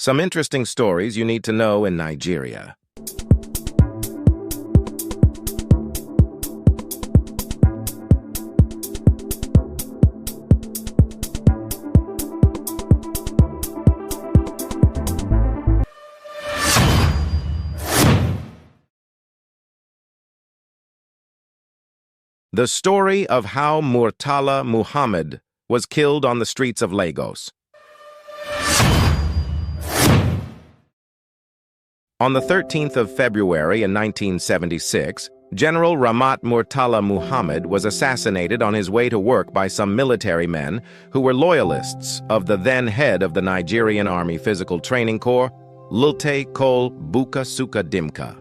Some interesting stories you need to know in Nigeria. The story of how Murtala Muhammad was killed on the streets of Lagos. On the 13th of February in 1976, General Ramat Murtala Muhammad was assassinated on his way to work by some military men who were loyalists of the then head of the Nigerian Army Physical Training Corps, Lte Col Buka Suka Dimka.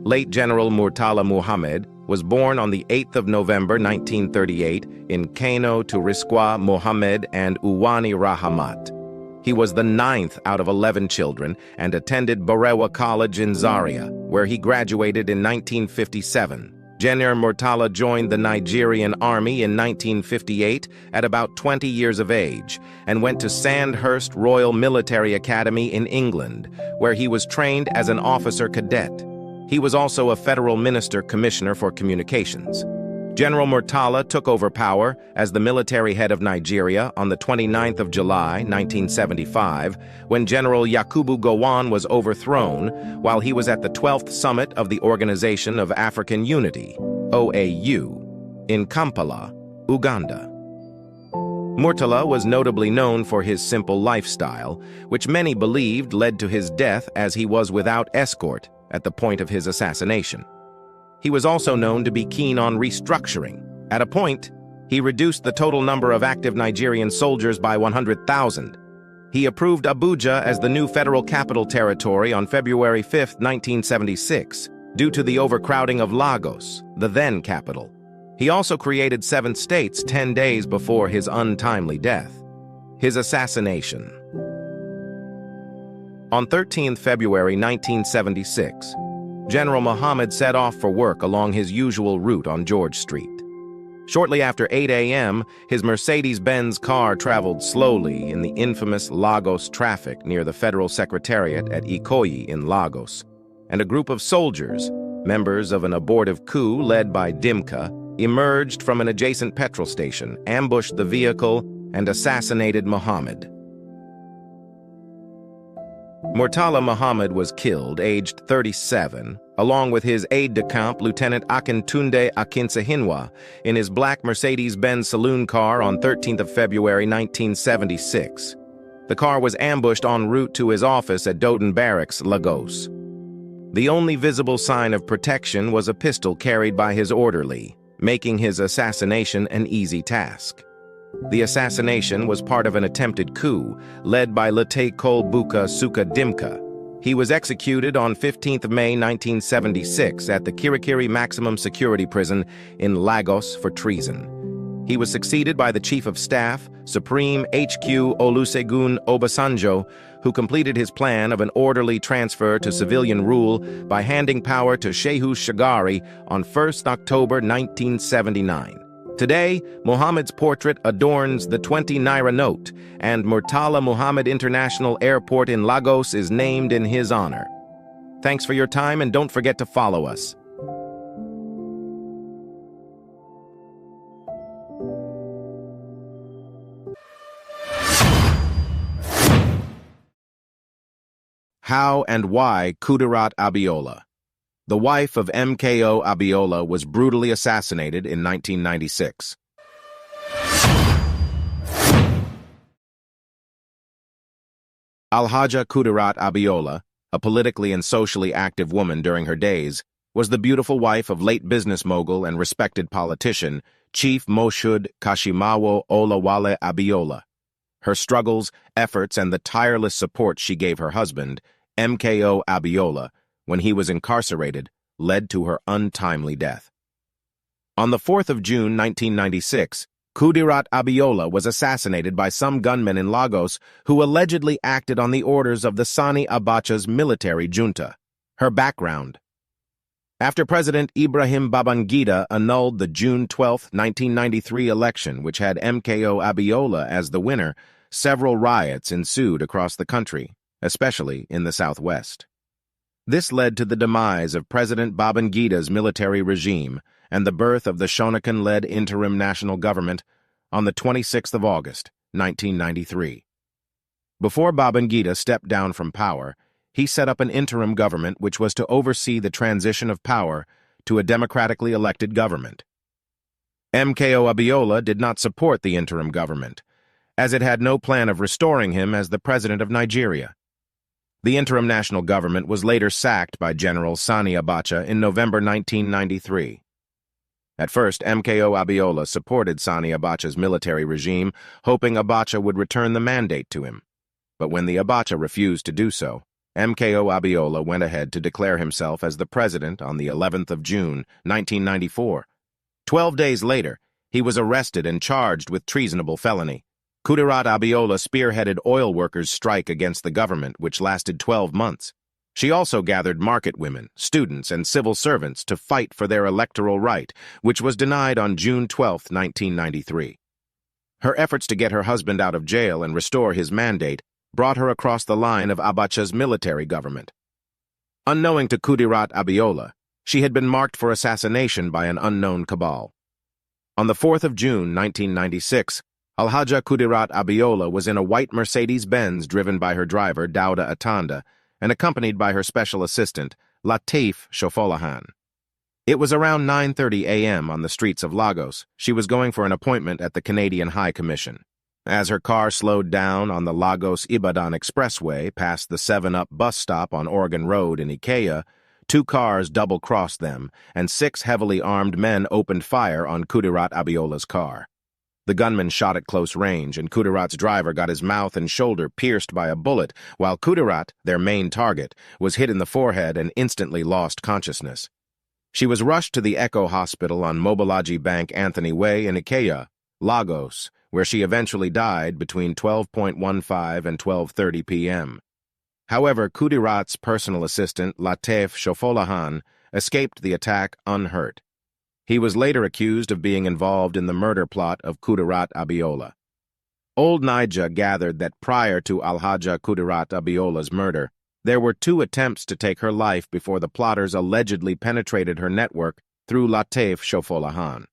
Late General Murtala Muhammad was born on the 8th of November 1938 in Kano to Risqua Mohammed and Uwani Rahamat. He was the 9th out of 11 children and attended Barewa College in Zaria, where he graduated in 1957. General Murtala joined the Nigerian Army in 1958 at about 20 years of age and went to Sandhurst Royal Military Academy in England, where he was trained as an officer cadet. He was also a federal minister commissioner for communications. General Murtala took over power as the military head of Nigeria on the 29th of July, 1975, when General Yakubu Gowon was overthrown while he was at the 12th summit of the Organization of African Unity, OAU, in Kampala, Uganda. Murtala was notably known for his simple lifestyle, which many believed led to his death as he was without escort at the point of his assassination. He was also known to be keen on restructuring. At a point, he reduced the total number of active Nigerian soldiers by 100,000. He approved Abuja as the new federal capital territory on February 5, 1976, due to the overcrowding of Lagos, the then capital. He also created 7 states 10 days before his untimely death. His assassination. On 13 February 1976, General Muhammad set off for work along his usual route on George Street. Shortly after 8 a.m., his Mercedes-Benz car traveled slowly in the infamous Lagos traffic near the Federal Secretariat at Ikoyi in Lagos, and a group of soldiers, members of an abortive coup led by Dimka, emerged from an adjacent petrol station, ambushed the vehicle, and assassinated Muhammad. Murtala Muhammad was killed, aged 37, along with his aide-de-camp, Lieutenant Akintunde Akinsehinwa, in his black Mercedes-Benz saloon car on 13th of February 1976. The car was ambushed en route to his office at Doton Barracks, Lagos. The only visible sign of protection was a pistol carried by his orderly, making his assassination an easy task. The assassination was part of an attempted coup led by Lte Col Buka Suka Dimka. He was executed on 15th May 1976 at the Kirikiri Maximum Security Prison in Lagos for treason. He was succeeded by the Chief of Staff, Supreme HQ Olusegun Obasanjo, who completed his plan of an orderly transfer to civilian rule by handing power to Shehu Shagari on 1st October 1979. Today, Muhammad's portrait adorns the 20 Naira note, and Murtala Muhammad International Airport in Lagos is named in his honor. Thanks for your time, and don't forget to follow us. How and why Kudirat Abiola? The wife of MKO Abiola was brutally assassinated in 1996. Alhaja Kudirat Abiola, a politically and socially active woman during her days, was the beautiful wife of late business mogul and respected politician, Chief Moshood Kashimawo Olawale Abiola. Her struggles, efforts, and the tireless support she gave her husband, MKO Abiola, when he was incarcerated, led to her untimely death. On the 4th of June 1996, Kudirat Abiola was assassinated by some gunmen in Lagos who allegedly acted on the orders of the Sani Abacha's military junta. Her background. After President Ibrahim Babangida annulled the June 12, 1993 election, which had MKO Abiola as the winner, several riots ensued across the country. especially in the southwest. This led to the demise of President Babangida's military regime and the birth of the Shonakan-led interim national government on the 26th of August, 1993. Before Babangida stepped down from power, he set up an interim government which was to oversee the transition of power to a democratically elected government. MKO Abiola did not support the interim government, as it had no plan of restoring him as the president of Nigeria. The interim national government was later sacked by General Sani Abacha in November 1993. At first, MKO Abiola supported Sani Abacha's military regime, hoping Abacha would return the mandate to him. But when the Abacha refused to do so, MKO Abiola went ahead to declare himself as the president on the 11th of June, 1994. 12 days later, he was arrested and charged with treasonable felony. Kudirat Abiola spearheaded oil workers' strike against the government, which lasted 12 months. She also gathered market women, students, and civil servants to fight for their electoral right, which was denied on June 12, 1993. Her efforts to get her husband out of jail and restore his mandate brought her across the line of Abacha's military government. Unknowing to Kudirat Abiola, she had been marked for assassination by an unknown cabal. On the 4th of June, 1996, Alhaja Kudirat Abiola was in a white Mercedes-Benz driven by her driver, Dauda Atanda, and accompanied by her special assistant, Lateef Shofolahan. It was around 9:30 a.m. on the streets of Lagos. She was going for an appointment at the Canadian High Commission. As her car slowed down on the Lagos-Ibadan Expressway past the 7-Up bus stop on Oregon Road in Ikeja, 2 cars double-crossed them, and 6 heavily armed men opened fire on Kudirat Abiola's car. The gunman shot at close range, and Kudirat's driver got his mouth and shoulder pierced by a bullet, while Kudirat, their main target, was hit in the forehead and instantly lost consciousness. She was rushed to the Echo Hospital on Mobolaji Bank Anthony Way in Ikeja, Lagos, where she eventually died between 12:15 and 12:30 p.m. However, Kudirat's personal assistant, Lateef Shofolahan, escaped the attack unhurt. He was later accused of being involved in the murder plot of Kudirat Abiola. Old Naija gathered that prior to Alhaja Kudirat Abiola's murder, there were 2 attempts to take her life before the plotters allegedly penetrated her network through Lateef Shofolahan.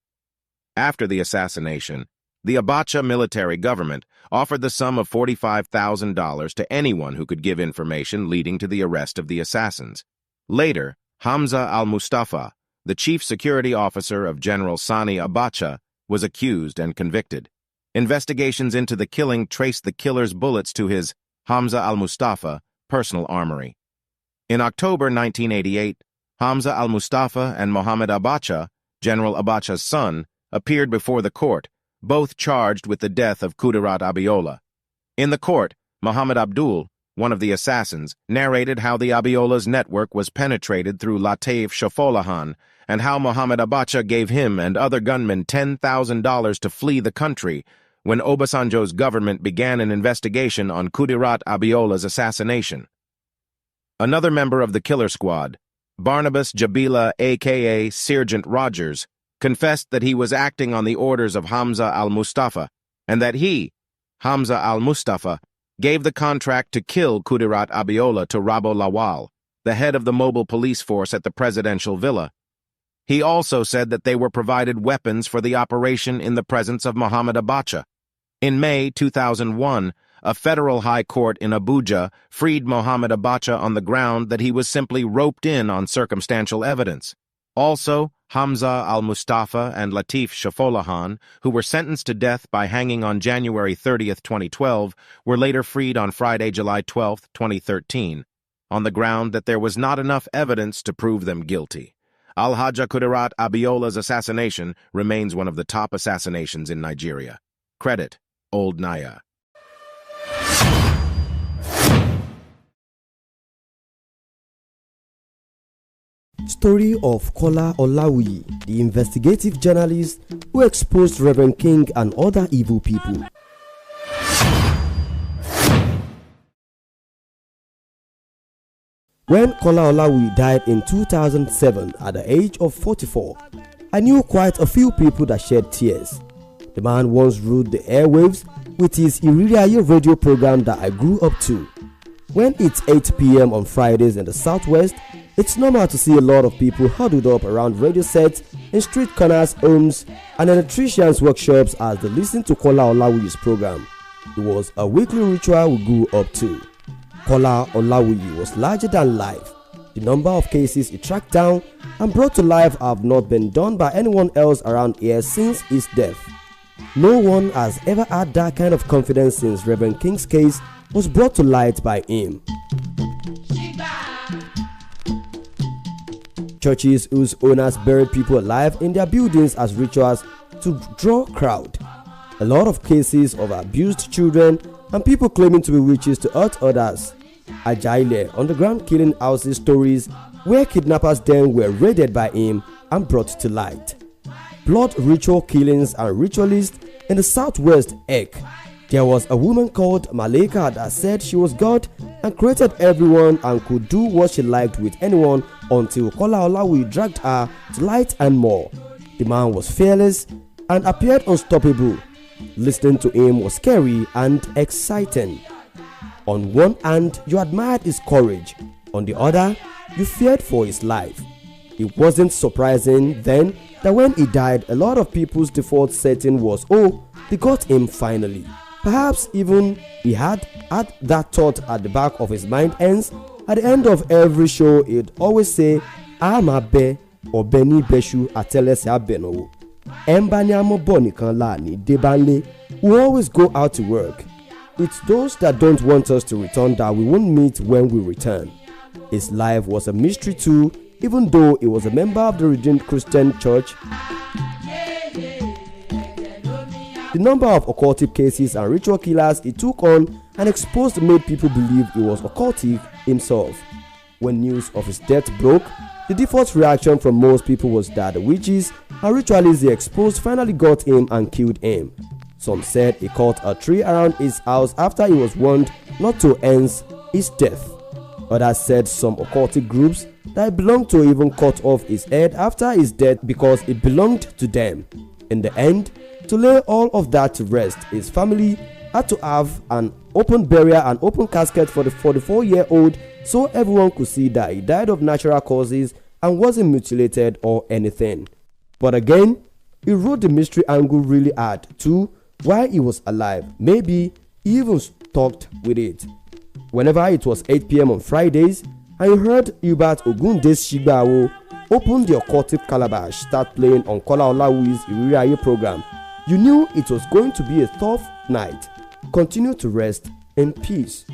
After the assassination, the Abacha military government offered the sum of $45,000 to anyone who could give information leading to the arrest of the assassins. Later, Hamza al-Mustafa, the chief security officer of General Sani Abacha, was accused and convicted. Investigations into the killing traced the killer's bullets to his, Hamza al-Mustafa, personal armory. In October 1988, Hamza al-Mustafa and Mohammed Abacha, General Abacha's son, appeared before the court, both charged with the death of Kudirat Abiola. In the court, Muhammad Abdul, one of the assassins, narrated how the Abiola's network was penetrated through Lateef Shofolahan and how Mohammed Abacha gave him and other gunmen $10,000 to flee the country when Obasanjo's government began an investigation on Kudirat Abiola's assassination. Another member of the killer squad, Barnabas Jabila a.k.a. Sergeant Rogers, confessed that he was acting on the orders of Hamza al-Mustafa and that he, Hamza al-Mustafa, gave the contract to kill Kudirat Abiola to Rabo Lawal, the head of the mobile police force at the presidential villa. He also said that they were provided weapons for the operation in the presence of Mohammed Abacha. In May 2001, a federal high court in Abuja freed Mohammed Abacha on the ground that he was simply roped in on circumstantial evidence. Also, Hamza al-Mustafa and Lateef Shofolahan, who were sentenced to death by hanging on January 30, 2012, were later freed on Friday, July 12, 2013, on the ground that there was not enough evidence to prove them guilty. Alhaja Kudirat Abiola's assassination remains one of the top assassinations in Nigeria. Credit, Old Naya. Story of Kola Olawuyi, the investigative journalist who exposed Reverend King and other evil people. When Kola Olawuyi died in 2007 at the age of 44, I knew quite a few people that shed tears. The man once ruled the airwaves with his Iriaye radio program that I grew up to. When it's 8 p.m. on Fridays in the southwest, it's normal to see a lot of people huddled up around radio sets, in street corners, homes, and electricians' workshops as they listen to Kola Olawuyi's program. It was a weekly ritual we grew up to. Kola Olawuyi was larger than life. The number of cases he tracked down and brought to life have not been done by anyone else around here since his death. No one has ever had that kind of confidence since Reverend King's case was brought to light by him. Churches whose owners buried people alive in their buildings as rituals to draw crowd. A lot of cases of abused children and people claiming to be witches to hurt others. Ajaile underground killing houses stories where kidnappers then were raided by him and brought to light. Blood ritual killings and ritualists in the southwest Ek. There was a woman called Maleka that said she was God and created everyone and could do what she liked with anyone until Kola Olawuyi dragged her to light and more. The man was fearless and appeared unstoppable. Listening to him was scary and exciting. On one hand, you admired his courage. On the other, you feared for his life. It wasn't surprising then that when he died, a lot of people's default setting was, oh, they got him finally. Perhaps even he had that thought at the back of his mind, hence at the end of every show he'd always say, Amabe or Beni Beshu Atelese Abeno. Embanyamo Bonikan Lani Debanle will always go out to work. It's those that don't want us to return that we won't meet when we return. His life was a mystery too, even though he was a member of the Redeemed Christian Church. The number of occultic cases and ritual killers he took on and exposed made people believe he was occultic himself. When news of his death broke, the default reaction from most people was that the witches and ritualists he exposed finally got him and killed him. Some said he cut a tree around his house after he was warned not to hence his death. Others said some occultic groups that he belonged to even cut off his head after his death because it belonged to them. In the end, to lay all of that to rest, his family had to have an open burial and open casket for the 44-year-old so everyone could see that he died of natural causes and wasn't mutilated or anything. But again, he wrote the mystery angle really hard too while he was alive. Maybe he even talked with it. Whenever it was 8 p.m. on Fridays and you heard Hubert Ogunde's Shigbawo open the occultic calabash start playing on Kola Olawuyi's Iriraye program, you knew it was going to be a tough night. Continue to rest in peace.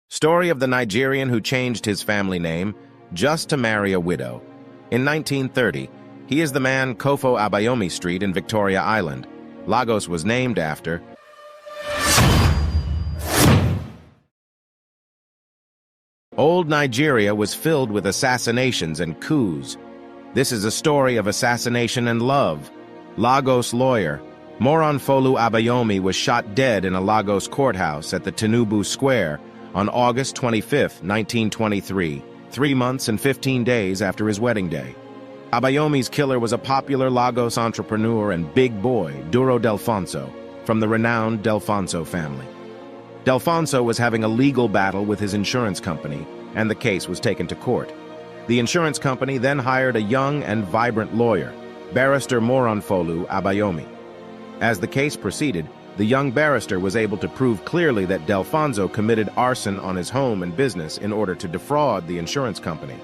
Story of the Nigerian who changed his family name just to marry a widow. In 1930, he is the man Kofo Abayomi Street in Victoria Island. Lagos was named after. Old Nigeria was filled with assassinations and coups. This is a story of assassination and love. Lagos lawyer Moronfolu Abayomi was shot dead in a Lagos courthouse at the Tinubu Square on August 25, 1923, 3 months and 15 days after his wedding day. Abayomi's killer was a popular Lagos entrepreneur and big boy, Duro Delfonso, from the renowned Delfonso family. Delfonso was having a legal battle with his insurance company, and the case was taken to court. The insurance company then hired a young and vibrant lawyer, Barrister Moronfolu Abayomi. As the case proceeded, the young barrister was able to prove clearly that Delfonso committed arson on his home and business in order to defraud the insurance company.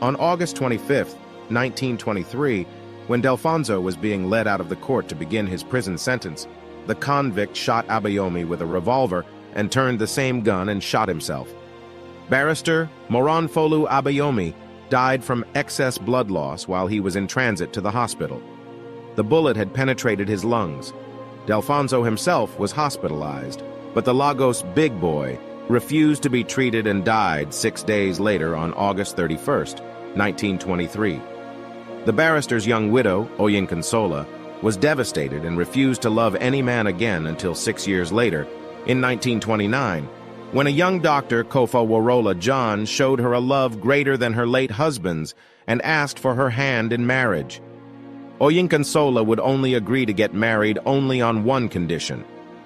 On August 25, 1923, when Delfonso was being led out of the court to begin his prison sentence, the convict shot Abayomi with a revolver and turned the same gun and shot himself. Barrister Moronfolu Abayomi died from excess blood loss while he was in transit to the hospital. The bullet had penetrated his lungs. Delfonso himself was hospitalized, but the Lagos big boy refused to be treated and died 6 days later on August 31, 1923. The barrister's young widow, Oyinkansola, was devastated and refused to love any man again until 6 years later, in 1929, when a young doctor, Kofo John, showed her a love greater than her late husband's and asked for her hand in marriage. Oyinkansola would only agree to get married only on one condition,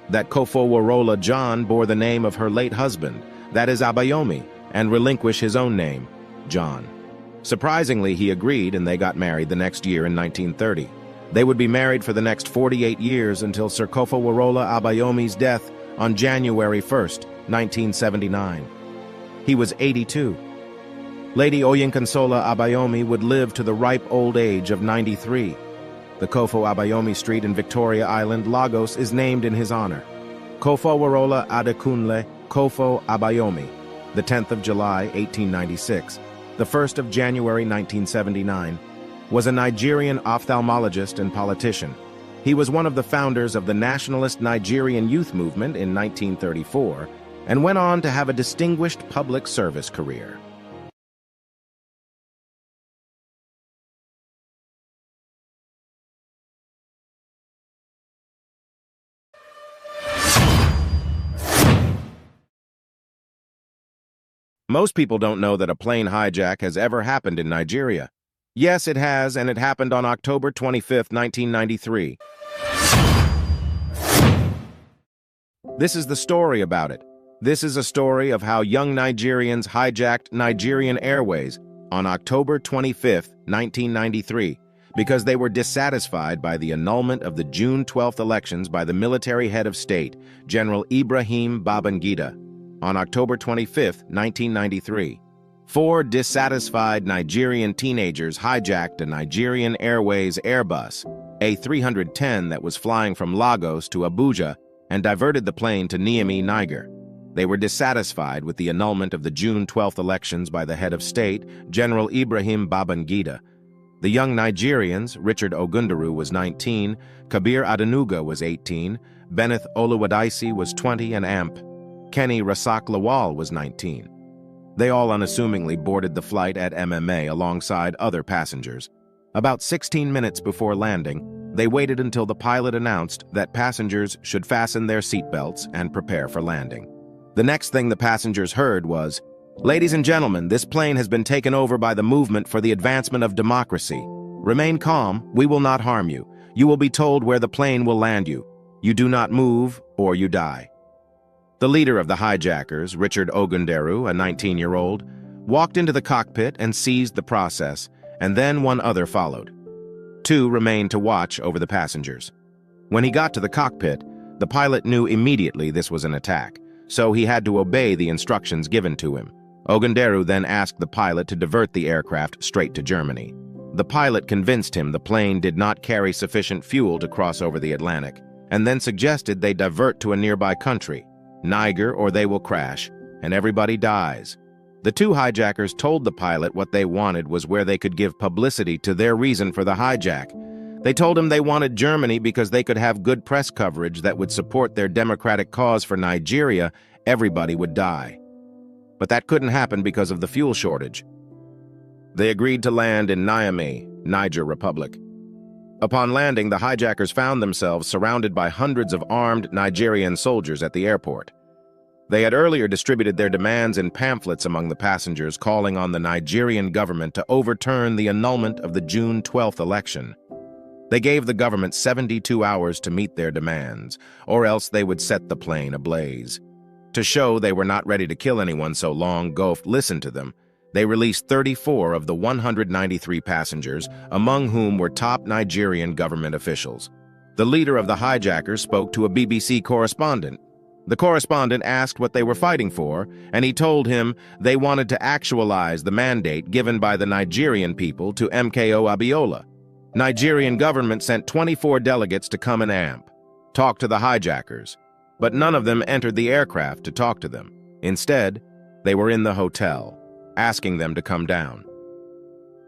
that Kofo John bore the name of her late husband, that is Abayomi, and relinquish his own name, John. Surprisingly, he agreed, and they got married the next year in 1930. They would be married for the next 48 years until Sir Kofo Abayomi's death on January 1st, 1979. He was 82. Lady Oyinkansola Abayomi would live to the ripe old age of 93. The Kofo Abayomi Street in Victoria Island, Lagos, is named in his honor. Kofo Adekunle Kofo Abayomi, the 10th of July, 1896, the 1st of January, 1979, was a Nigerian ophthalmologist and politician. He was one of the founders of the nationalist Nigerian youth movement in 1934 and went on to have a distinguished public service career. Most people don't know that a plane hijack has ever happened in Nigeria. Yes, it has, and it happened on October 25, 1993. This is the story about it. This is a story of how young Nigerians hijacked Nigerian Airways on October 25, 1993, because they were dissatisfied by the annulment of the June 12th elections by the military head of state, General Ibrahim Babangida, on October 25, 1993. 4 dissatisfied Nigerian teenagers hijacked a Nigerian Airways Airbus, A310, that was flying from Lagos to Abuja, and diverted the plane to Niamey, Niger. They were dissatisfied with the annulment of the June 12th elections by the head of state, General Ibrahim Babangida. The young Nigerians, Richard Ogundaru was 19, Kabir Adenuga was 18, Benneth Oluwadaisi was 20, and Amp Kenny Rasak Lawal was 19. They all unassumingly boarded the flight at MMA alongside other passengers. About 16 minutes before landing, they waited until the pilot announced that passengers should fasten their seatbelts and prepare for landing. The next thing the passengers heard was, "Ladies and gentlemen, this plane has been taken over by the Movement for the Advancement of Democracy. Remain calm, we will not harm you. You will be told where the plane will land you. You do not move or you die." The leader of the hijackers, Richard Ogundaru, a 19-year-old, walked into the cockpit and seized the process, and then one other followed. 2 remained to watch over the passengers. When he got to the cockpit, the pilot knew immediately this was an attack, so he had to obey the instructions given to him. Ogundaru then asked the pilot to divert the aircraft straight to Germany. The pilot convinced him the plane did not carry sufficient fuel to cross over the Atlantic, and then suggested they divert to a nearby country, Niger, or they will crash, and everybody dies. The 2 hijackers told the pilot what they wanted was where they could give publicity to their reason for the hijack. They told him they wanted Germany because they could have good press coverage that would support their democratic cause for Nigeria. Everybody would die. But that couldn't happen because of the fuel shortage. They agreed to land in Niamey, Niger Republic. Upon landing, the hijackers found themselves surrounded by hundreds of armed Nigerian soldiers at the airport. They had earlier distributed their demands in pamphlets among the passengers, calling on the Nigerian government to overturn the annulment of the June 12th election. They gave the government 72 hours to meet their demands, or else they would set the plane ablaze. To show they were not ready to kill anyone so long Gulf listened to them, they released 34 of the 193 passengers, among whom were top Nigerian government officials. The leader of the hijackers spoke to a BBC correspondent. The correspondent asked what they were fighting for, and he told him they wanted to actualize the mandate given by the Nigerian people to MKO Abiola. Nigerian government sent 24 delegates to come and talk to the hijackers, but none of them entered the aircraft to talk to them. Instead, they were in the hotel, asking them to come down.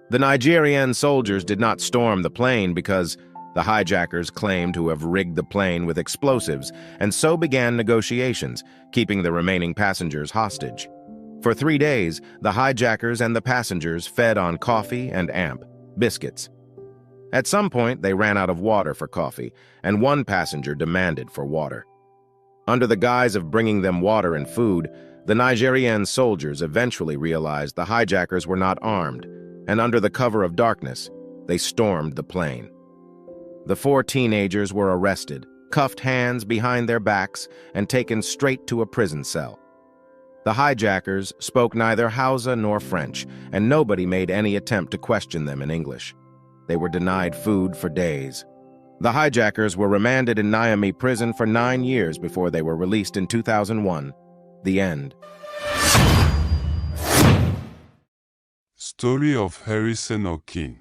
The Nigerian soldiers did not storm the plane because the hijackers claimed to have rigged the plane with explosives, and so began negotiations, keeping the remaining passengers hostage. For 3 days, the hijackers and the passengers fed on coffee and biscuits. At some point, they ran out of water for coffee, and one passenger demanded for water. Under the guise of bringing them water and food, the Nigerian soldiers eventually realized the hijackers were not armed, and under the cover of darkness, they stormed the plane. The 4 teenagers were arrested, cuffed hands behind their backs, and taken straight to a prison cell. The hijackers spoke neither Hausa nor French, and nobody made any attempt to question them in English. They were denied food for days. The hijackers were remanded in Niamey prison for 9 years before they were released in 2001. The end. Story of Harrison Okin.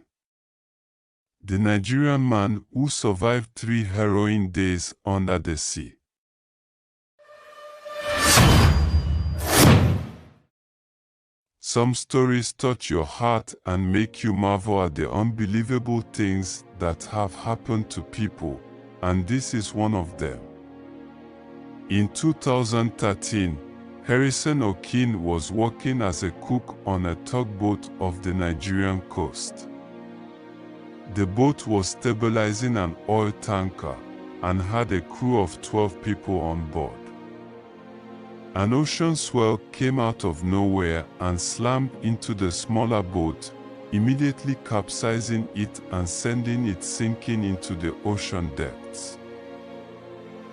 The Nigerian man who survived 3 harrowing days under the sea. Some stories touch your heart and make you marvel at the unbelievable things that have happened to people, and this is one of them. In 2013, Harrison Okin was working as a cook on a tugboat off the Nigerian coast. The boat was stabilizing an oil tanker and had a crew of 12 people on board. An ocean swell came out of nowhere and slammed into the smaller boat, immediately capsizing it and sending it sinking into the ocean depths.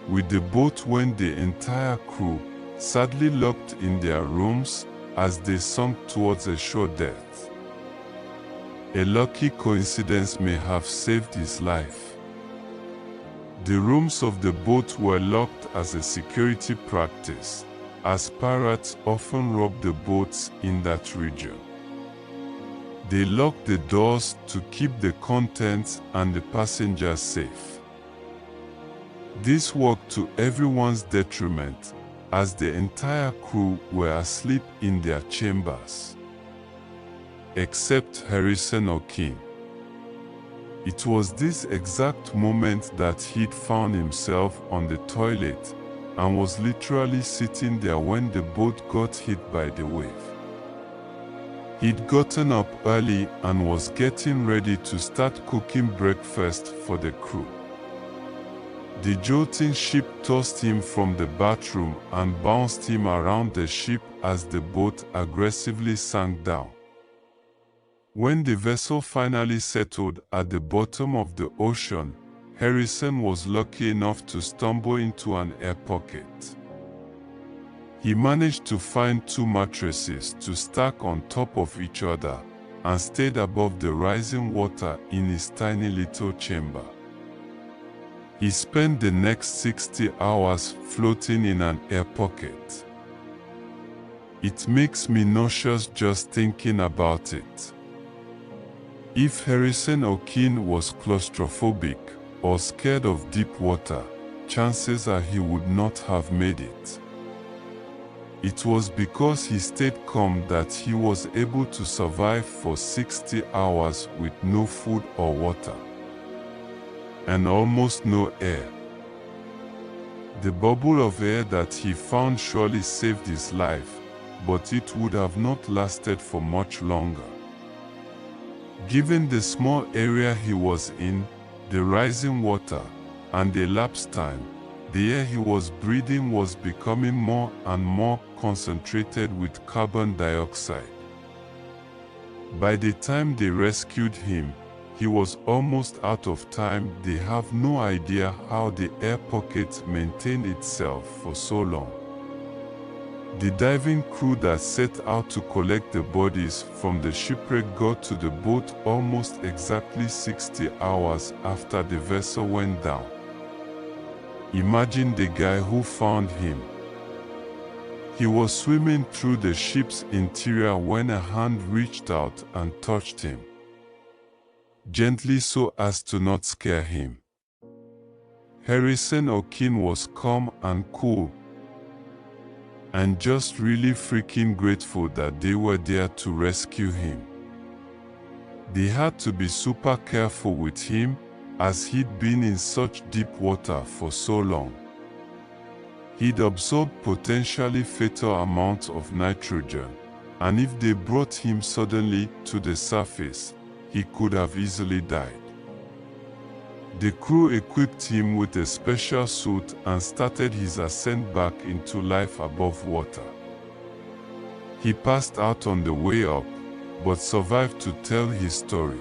With the boat went the entire crew, sadly locked in their rooms as they sunk towards a sure death. A lucky coincidence may have saved his life. The rooms of the boat were locked as a security practice, as pirates often rob the boats in that region. They locked the doors to keep the contents and the passengers safe. This worked to everyone's detriment, as the entire crew were asleep in their chambers. Except Harrison Okin. It was this exact moment that he'd found himself on the toilet and was literally sitting there when the boat got hit by the wave. He'd gotten up early and was getting ready to start cooking breakfast for the crew. The jolting ship tossed him from the bathroom and bounced him around the ship as the boat aggressively sank down. When the vessel finally settled at the bottom of the ocean, Harrison was lucky enough to stumble into an air pocket. He managed to find 2 mattresses to stack on top of each other and stayed above the rising water in his tiny little chamber. He spent the next 60 hours floating in an air pocket. It makes me nauseous just thinking about it. If Harrison Okin was claustrophobic or scared of deep water, chances are he would not have made it. It was because he stayed calm that he was able to survive for 60 hours with no food or water, and almost no air. The bubble of air that he found surely saved his life, but it would have not lasted for much longer. Given the small area he was in, the rising water, and the elapsed time, the air he was breathing was becoming more and more concentrated with carbon dioxide. By the time they rescued him, he was almost out of time. They have no idea how the air pocket maintained itself for so long. The diving crew that set out to collect the bodies from the shipwreck got to the boat almost exactly 60 hours after the vessel went down. Imagine the guy who found him. He was swimming through the ship's interior when a hand reached out and touched him, gently so as to not scare him. Harrison Okin was calm and cool, and just really freaking grateful that they were there to rescue him. They had to be super careful with him, as he'd been in such deep water for so long. He'd absorbed potentially fatal amounts of nitrogen, and if they brought him suddenly to the surface, he could have easily died. The crew equipped him with a special suit and started his ascent back into life above water. He passed out on the way up, but survived to tell his story.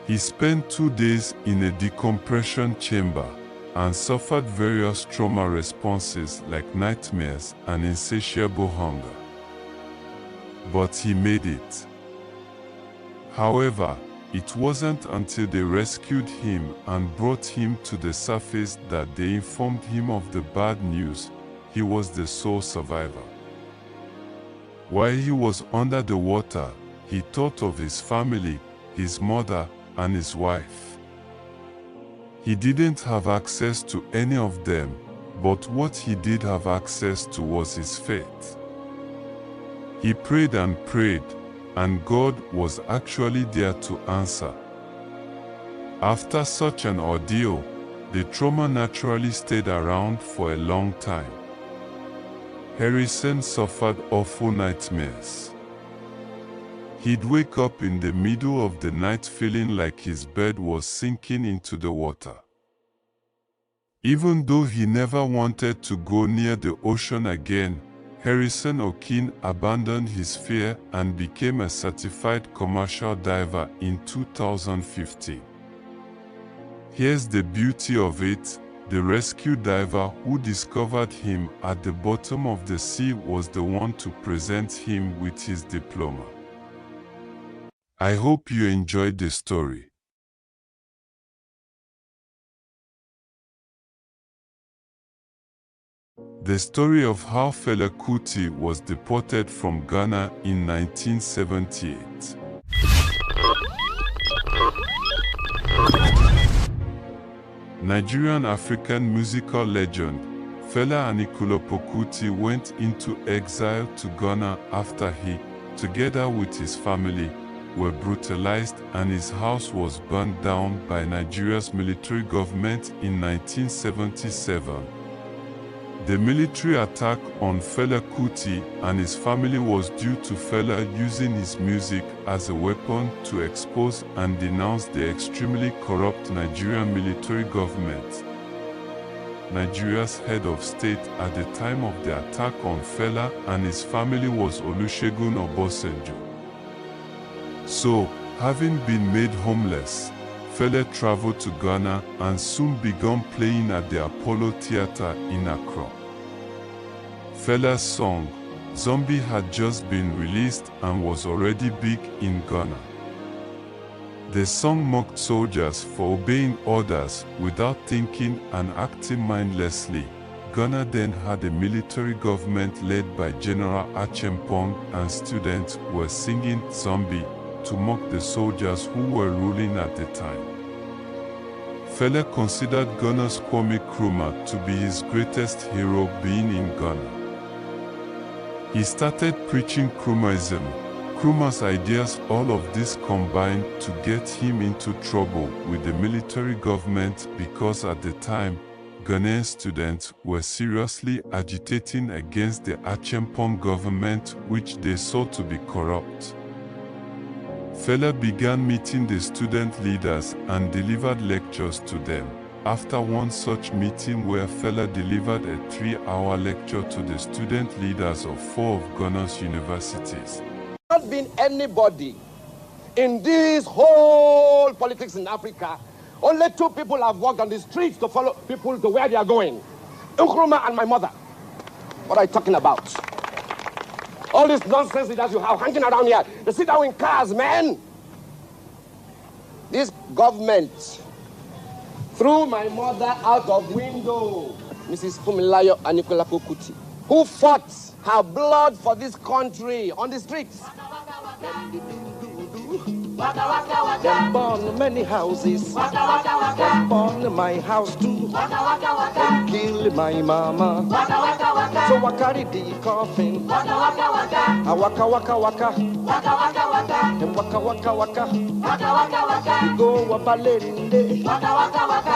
He spent 2 days in a decompression chamber and suffered various trauma responses like nightmares and insatiable hunger. But he made it. However, it wasn't until they rescued him and brought him to the surface that they informed him of the bad news: he was the sole survivor. While he was under the water, he thought of his family, his mother, and his wife. He didn't have access to any of them, but what he did have access to was his faith. He prayed and prayed, and God was actually there to answer. After such an ordeal, the trauma naturally stayed around for a long time. Harrison suffered awful nightmares. He'd wake up in the middle of the night feeling like his bed was sinking into the water. Even though he never wanted to go near the ocean again, Harrison O'Keefe abandoned his fear and became a certified commercial diver in 2015. Here's the beauty of it: the rescue diver who discovered him at the bottom of the sea was the one to present him with his diploma. I hope you enjoyed the story. The story of how Fela Kuti was deported from Ghana in 1978. Nigerian African musical legend Fela Anikulapo Kuti went into exile to Ghana after he, together with his family, were brutalized and his house was burned down by Nigeria's military government in 1977. The military attack on Fela Kuti and his family was due to Fela using his music as a weapon to expose and denounce the extremely corrupt Nigerian military government. Nigeria's head of state at the time of the attack on Fela and his family was Olusegun Obasanjo. So, having been made homeless, Fela traveled to Ghana and soon began playing at the Apollo Theatre in Accra. Fela's song, Zombie, had just been released and was already big in Ghana. The song mocked soldiers for obeying orders without thinking and acting mindlessly. Ghana then had a military government led by General Acheampong, and students were singing Zombie to mock the soldiers who were ruling at the time. Fela considered Ghana's Kwame Nkrumah to be his greatest hero, being in Ghana. He started preaching Nkrumahism. Nkrumah's ideas, all of this combined to get him into trouble with the military government because at the time, Ghanaian students were seriously agitating against the Acheampong government, which they saw to be corrupt. Fela began meeting the student leaders and delivered lectures to them. After one such meeting where Fela delivered a 3-hour lecture to the student leaders of 4 of Ghana's universities. Not been anybody in this whole politics in Africa. Only 2 people have walked on the streets to follow people to where they are going. Nkrumah and my mother. What are you talking about? All this nonsense that you have hanging around here. They sit down in cars, man. This government threw my mother out of window. Mrs. Fumilayo Anikulapo Kuti, who fought her blood for this country on the streets. Them burn many houses. Them burn my house too. Them kill my mama. So I carry the coffin. I waka waka waka. Them waka waka waka. We go Wabalende.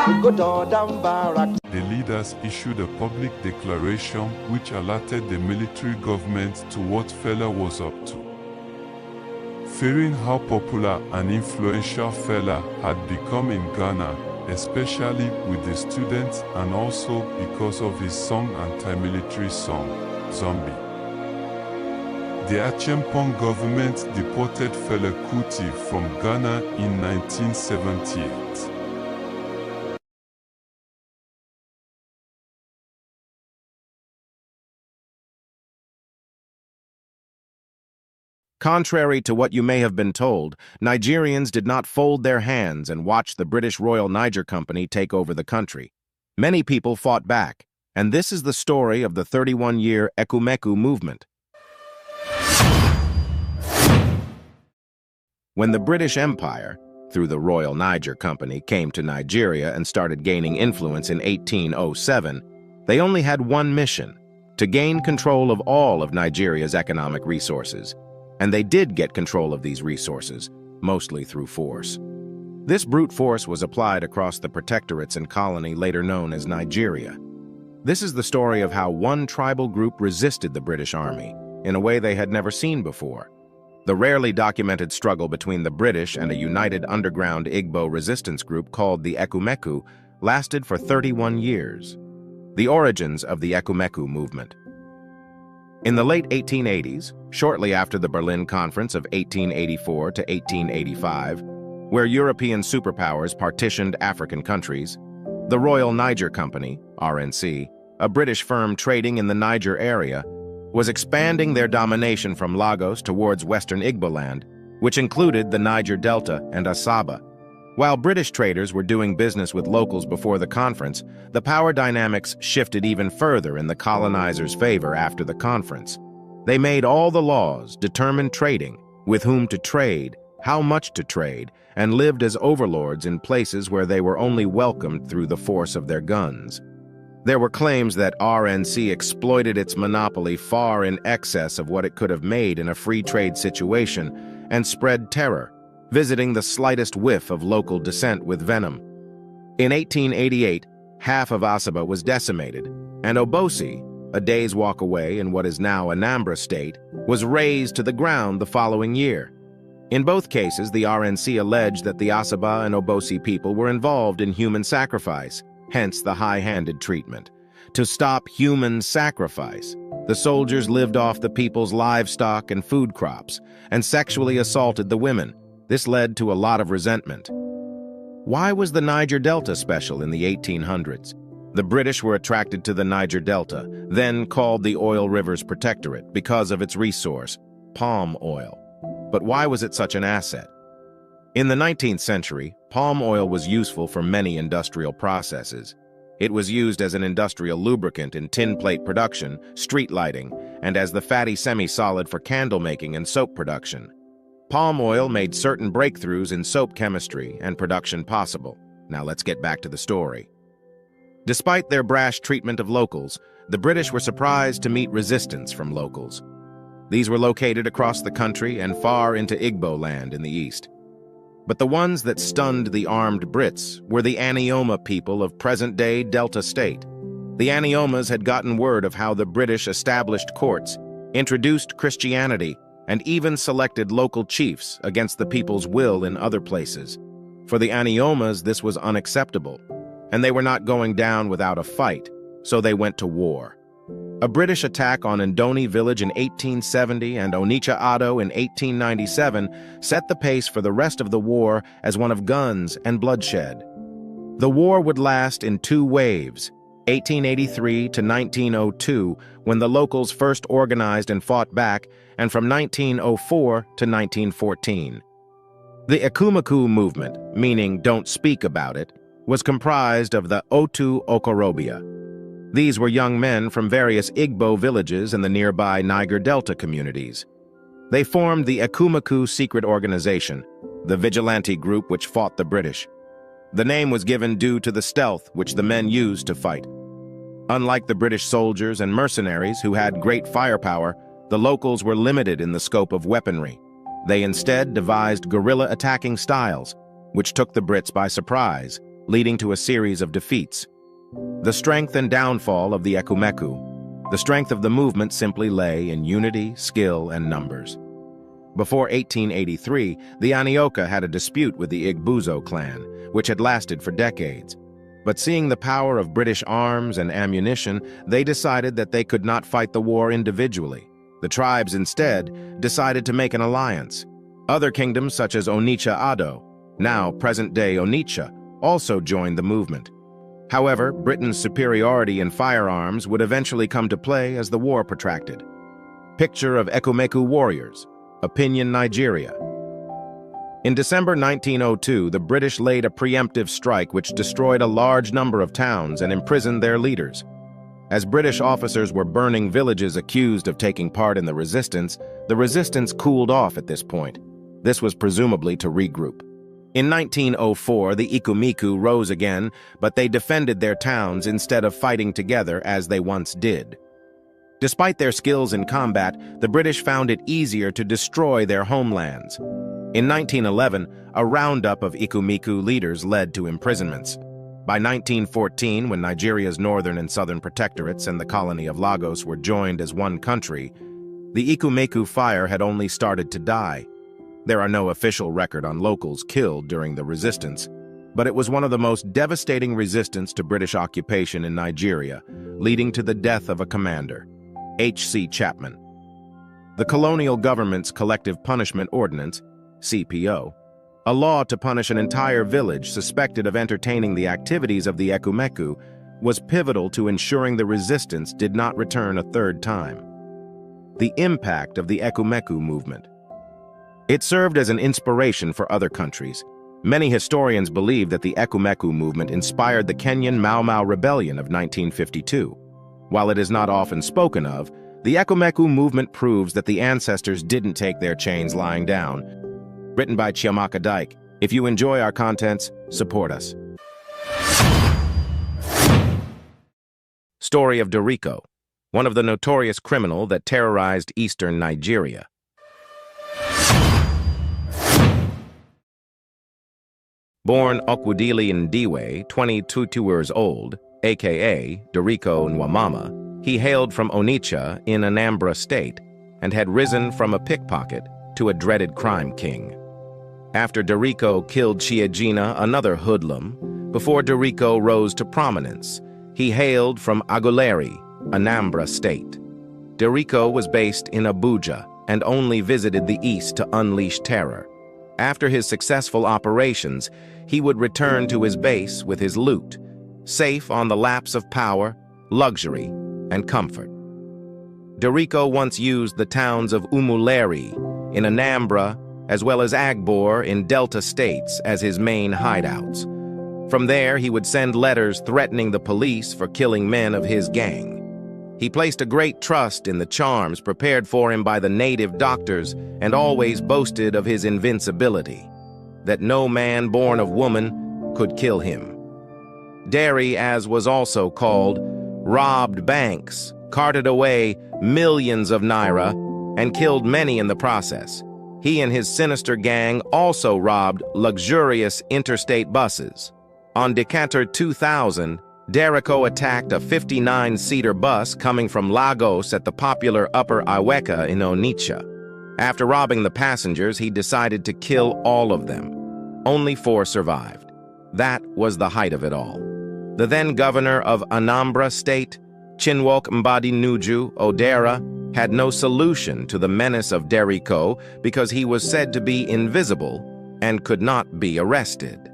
We go down Barak. The leaders issued a public declaration which alerted the military government to what Fela was up to. Fearing how popular and influential Fela had become in Ghana, especially with the students and also because of his song anti-military song, Zombie. The Acheampong government deported Fela Kuti from Ghana in 1978. Contrary to what you may have been told, Nigerians did not fold their hands and watch the British Royal Niger Company take over the country. Many people fought back, and this is the story of the 31-year Ekumeku movement. When the British Empire, through the Royal Niger Company, came to Nigeria and started gaining influence in 1807, they only had one mission: to gain control of all of Nigeria's economic resources. And they did get control of these resources, mostly through force. This brute force was applied across the protectorates and colony later known as Nigeria. This is the story of how one tribal group resisted the British Army in a way they had never seen before. The rarely documented struggle between the British and a united underground Igbo resistance group called the Ekumeku lasted for 31 years. The origins of the Ekumeku movement. In the late 1880s, shortly after the Berlin Conference of 1884 to 1885, where European superpowers partitioned African countries, the Royal Niger Company, RNC, a British firm trading in the Niger area, was expanding their domination from Lagos towards western Igboland, which included the Niger Delta and Asaba. While British traders were doing business with locals before the conference, the power dynamics shifted even further in the colonizers' favor after the conference. They made all the laws, determined trading, with whom to trade, how much to trade, and lived as overlords in places where they were only welcomed through the force of their guns. There were claims that RNC exploited its monopoly far in excess of what it could have made in a free trade situation and spread terror, visiting the slightest whiff of local dissent with venom. In 1888, half of Asaba was decimated, and Obosi, a day's walk away in what is now Anambra State, was razed to the ground the following year. In both cases, the RNC alleged that the Asaba and Obosi people were involved in human sacrifice, hence the high-handed treatment. To stop human sacrifice, the soldiers lived off the people's livestock and food crops, and sexually assaulted the women. This led to a lot of resentment. Why was the Niger Delta special in the 1800s? The British were attracted to the Niger Delta, then called the Oil Rivers Protectorate, because of its resource, palm oil. But why was it such an asset? In the 19th century, palm oil was useful for many industrial processes. It was used as an industrial lubricant in tin plate production, street lighting, and as the fatty semi-solid for candle making and soap production. Palm oil made certain breakthroughs in soap chemistry and production possible. Now let's get back to the story. Despite their brash treatment of locals, the British were surprised to meet resistance from locals. These were located across the country and far into Igbo land in the east. But the ones that stunned the armed Brits were the Anioma people of present-day Delta State. The Aniomas had gotten word of how the British established courts, introduced Christianity, and even selected local chiefs against the people's will in other places. For the Aniomas, this was unacceptable, and they were not going down without a fight, so they went to war. A British attack on Ndoni village in 1870 and Onitsha Ado in 1897 set the pace for the rest of the war as one of guns and bloodshed. The war would last in two waves, 1883 to 1902, when the locals first organized and fought back, and from 1904 to 1914. The Ekumeku movement, meaning don't speak about it, was comprised of the Otu Okorobịa. These were young men from various Igbo villages in the nearby Niger Delta communities. They formed the Ekumeku Secret Organization, the vigilante group which fought the British. The name was given due to the stealth which the men used to fight. Unlike the British soldiers and mercenaries who had great firepower, the locals were limited in the scope of weaponry. They instead devised guerrilla attacking styles, which took the Brits by surprise, leading to a series of defeats. The strength and downfall of the Ekumeku. The strength of the movement simply lay in unity, skill, and numbers. Before 1883, the Anioka had a dispute with the Igbuzo clan, which had lasted for decades. But seeing the power of British arms and ammunition, they decided that they could not fight the war individually. The tribes instead decided to make an alliance. Other kingdoms such as Onitsha-Ado, now present-day Onitsha, also joined the movement. However, Britain's superiority in firearms would eventually come to play as the war protracted. Picture of Ekumeku warriors. Opinion, Nigeria. In December 1902, the British laid a preemptive strike which destroyed a large number of towns and imprisoned their leaders. As British officers were burning villages accused of taking part in the resistance cooled off at this point. This was presumably to regroup. In 1904, the Ikumiku rose again, but they defended their towns instead of fighting together as they once did. Despite their skills in combat, the British found it easier to destroy their homelands. In 1911, a roundup of Ikumiku leaders led to imprisonments. By 1914, when Nigeria's northern and southern protectorates and the colony of Lagos were joined as one country, the Ikumeku fire had only started to die. There are no official record on locals killed during the resistance, but it was one of the most devastating resistance to British occupation in Nigeria, leading to the death of a commander, H.C. Chapman. The colonial government's Collective Punishment Ordinance, CPO, a law to punish an entire village suspected of entertaining the activities of the Ekumeku, was pivotal to ensuring the resistance did not return a third time. The impact of the Ekumeku movement. It served as an inspiration for other countries. Many historians believe that the Ekumeku movement inspired the Kenyan Mau Mau Rebellion of 1952. While it is not often spoken of, the Ekumeku movement proves that the ancestors didn't take their chains lying down. Written by Chiamaka Dyke. If you enjoy our contents, support us. Story of Doriko, one of the notorious criminals that terrorized eastern Nigeria. Born Okwudili Ndiwe, 22 years old, a.k.a. Doriko Nwamama, he hailed from Onitsha in Anambra State and had risen from a pickpocket to a dreaded crime king. After Doriko killed Chiajina, another hoodlum, before Doriko rose to prominence, he hailed from Aguleri, Anambra State. Doriko was based in Abuja and only visited the east to unleash terror. After his successful operations, he would return to his base with his loot, safe on the laps of power, luxury, and comfort. Doriko once used the towns of Umuleri in Anambra as well as Agbor in Delta states as his main hideouts. From there, he would send letters threatening the police for killing men of his gang. He placed a great trust in the charms prepared for him by the native doctors and always boasted of his invincibility, that no man born of woman could kill him. Dairy, as was also called, robbed banks, carted away millions of naira, and killed many in the process. He and his sinister gang also robbed luxurious interstate buses. On Decanter 2000, Doriko attacked a 59-seater bus coming from Lagos at the popular Upper Iweka in Onitsha. After robbing the passengers, he decided to kill all of them. Only 4 survived. That was the height of it all. The then governor of Anambra State, Chinwoke Mbadinuju Odera, had no solution to the menace of Doriko because he was said to be invisible and could not be arrested.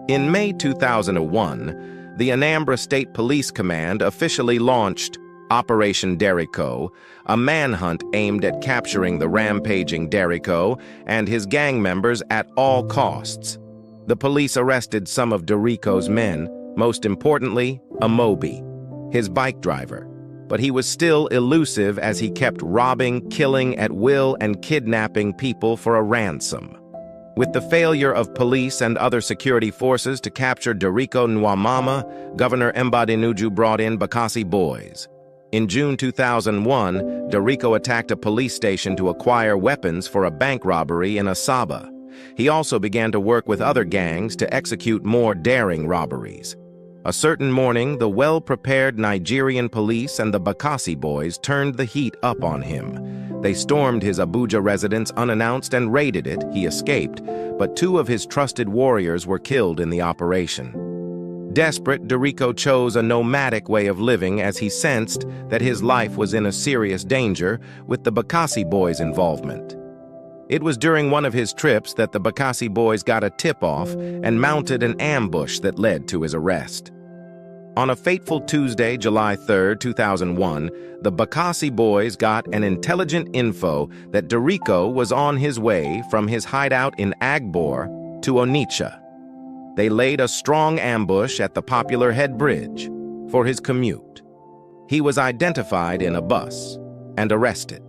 In May 2001, the Anambra State Police Command officially launched Operation Doriko, a manhunt aimed at capturing the rampaging Doriko and his gang members at all costs. The police arrested some of Doriko's men, most importantly, Amobi, his bike driver. But he was still elusive as he kept robbing, killing at will, and kidnapping people for a ransom. With the failure of police and other security forces to capture Doriko Nwamama, Governor Mbadinuju brought in Bakassi boys. In June 2001, Doriko attacked a police station to acquire weapons for a bank robbery in Asaba. He also began to work with other gangs to execute more daring robberies. A certain morning, the well-prepared Nigerian police and the Bakassi boys turned the heat up on him. They stormed his Abuja residence unannounced and raided it. He escaped, but 2 of his trusted warriors were killed in the operation. Desperate, Derico chose a nomadic way of living as he sensed that his life was in a serious danger with the Bakassi boys' involvement. It was during one of his trips that the Bakassi boys got a tip-off and mounted an ambush that led to his arrest. On a fateful Tuesday, July 3, 2001, the Bakassi boys got an intelligent info that Derico was on his way from his hideout in Agbor to Onitsha. They laid a strong ambush at the popular Head Bridge for his commute. He was identified in a bus and arrested.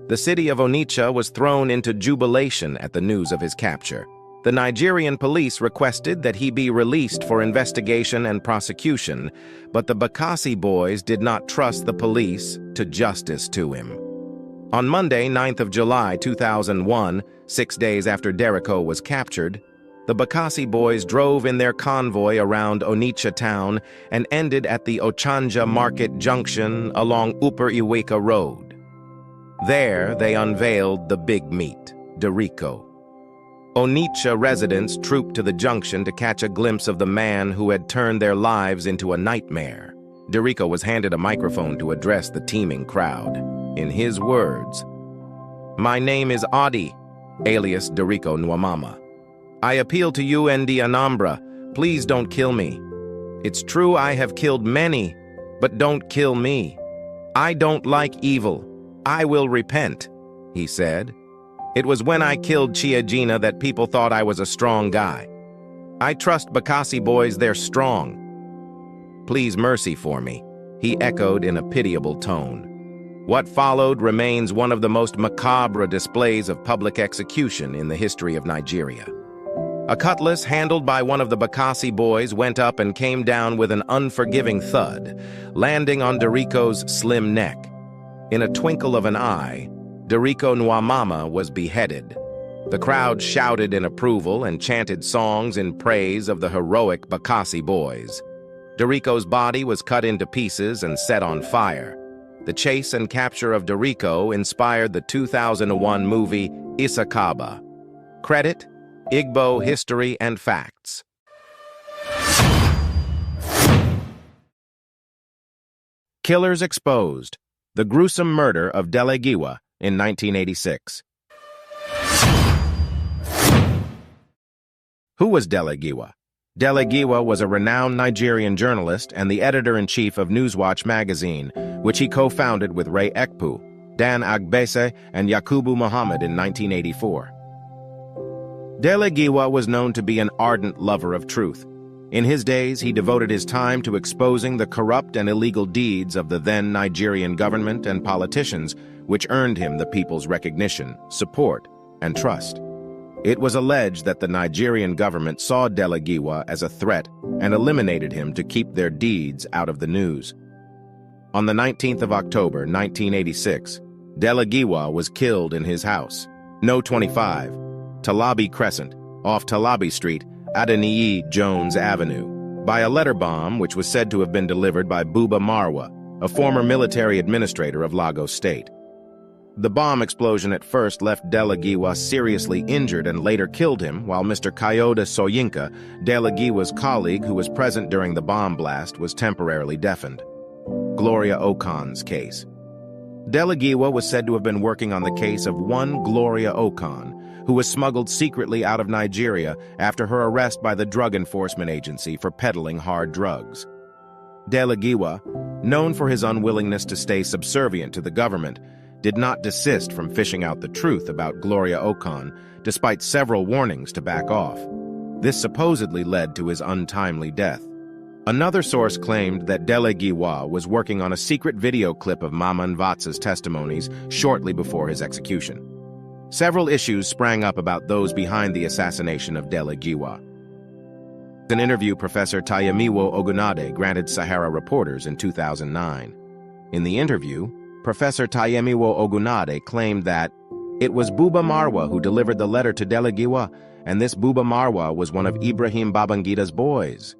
The city of Onitsha was thrown into jubilation at the news of his capture. The Nigerian police requested that he be released for investigation and prosecution, but the Bakassi boys did not trust the police to justice to him. On Monday, 9th of July 2001, 6 days after Derico was captured, the Bakassi boys drove in their convoy around Onitsha town and ended at the Ochanja Market Junction along Upper Iweka Road. There, they unveiled the big meat, Derico. Onitsha residents trooped to the junction to catch a glimpse of the man who had turned their lives into a nightmare. Derico was handed a microphone to address the teeming crowd. In his words, "My name is Adi, alias Derico Nwamama. I appeal to you, Ndi Anambra, please don't kill me. It's true I have killed many, but don't kill me. I don't like evil. I will repent," he said. "It was when I killed Chiajina that people thought I was a strong guy. I trust Bakassi boys, they're strong. Please mercy for me," he echoed in a pitiable tone. What followed remains one of the most macabre displays of public execution in the history of Nigeria. A cutlass handled by one of the Bakassi boys went up and came down with an unforgiving thud, landing on Derico's slim neck. In a twinkle of an eye, Derico Nwamama was beheaded. The crowd shouted in approval and chanted songs in praise of the heroic Bakassi boys. Derico's body was cut into pieces and set on fire. The chase and capture of Derico inspired the 2001 movie Isakaba. Credit: Igbo History and Facts. Killers exposed: the gruesome murder of Delegiwa in 1986. Who was Delegiwa? Delegiwa was a renowned Nigerian journalist and the editor-in-chief of Newswatch magazine, which he co-founded with Ray Ekpu, Dan Agbese, and Yakubu Muhammad in 1984. Delegiwa was known to be an ardent lover of truth. In his days, he devoted his time to exposing the corrupt and illegal deeds of the then Nigerian government and politicians, which earned him the people's recognition, support, and trust. It was alleged that the Nigerian government saw Delegiwa as a threat and eliminated him to keep their deeds out of the news. On the 19th of October, 1986, Delegiwa was killed in his house, No. 25, Talabi Crescent, off Talabi Street, Adeniyi Jones Avenue, by a letter bomb which was said to have been delivered by Buba Marwa, a former military administrator of Lagos State. The bomb explosion at first left Delegiwa seriously injured and later killed him, while Mr. Kayode Soyinka, Delegiwa's colleague who was present during the bomb blast, was temporarily deafened. Gloria Okon's case. Delegiwa was said to have been working on the case of one Gloria Okon, who was smuggled secretly out of Nigeria after her arrest by the Drug Enforcement Agency for peddling hard drugs. Delegiwa, known for his unwillingness to stay subservient to the government, did not desist from fishing out the truth about Gloria Okon, despite several warnings to back off. This supposedly led to his untimely death. Another source claimed that Delegiwa was working on a secret video clip of Mama Nvatsa's testimonies shortly before his execution. Several issues sprang up about those behind the assassination of Delegiwa. In an interview Professor Tayemiwo Ogunade granted Sahara reporters in 2009. In the interview, Professor Tayemiwo Ogunade claimed that it was Buba Marwa who delivered the letter to Delegiwa, and this Buba Marwa was one of Ibrahim Babangida's boys.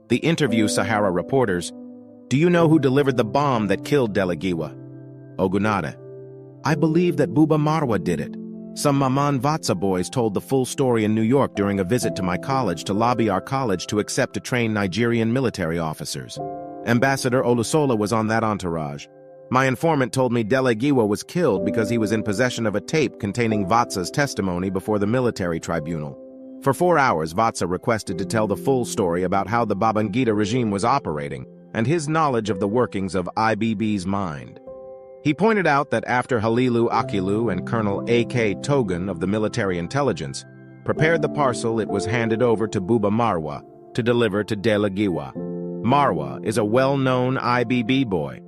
The interview Sahara reporters, "Do you know who delivered the bomb that killed Delegiwa?" Ogunade, I believe that Buba Marwa did it. Some Maman Vatsa boys told the full story in New York during a visit to my college to lobby our college to accept to train Nigerian military officers. Ambassador Olusola was on that entourage. My informant told me Delegiwa was killed because he was in possession of a tape containing Vatsa's testimony before the military tribunal. For 4 hours, Vatsa requested to tell the full story about how the Babangida regime was operating and his knowledge of the workings of IBB's mind. He pointed out that after Halilu Akilu and Colonel A.K. Togan of the military intelligence prepared the parcel, it was handed over to Buba Marwa to deliver to Delegiwa. Marwa is a well-known IBB boy,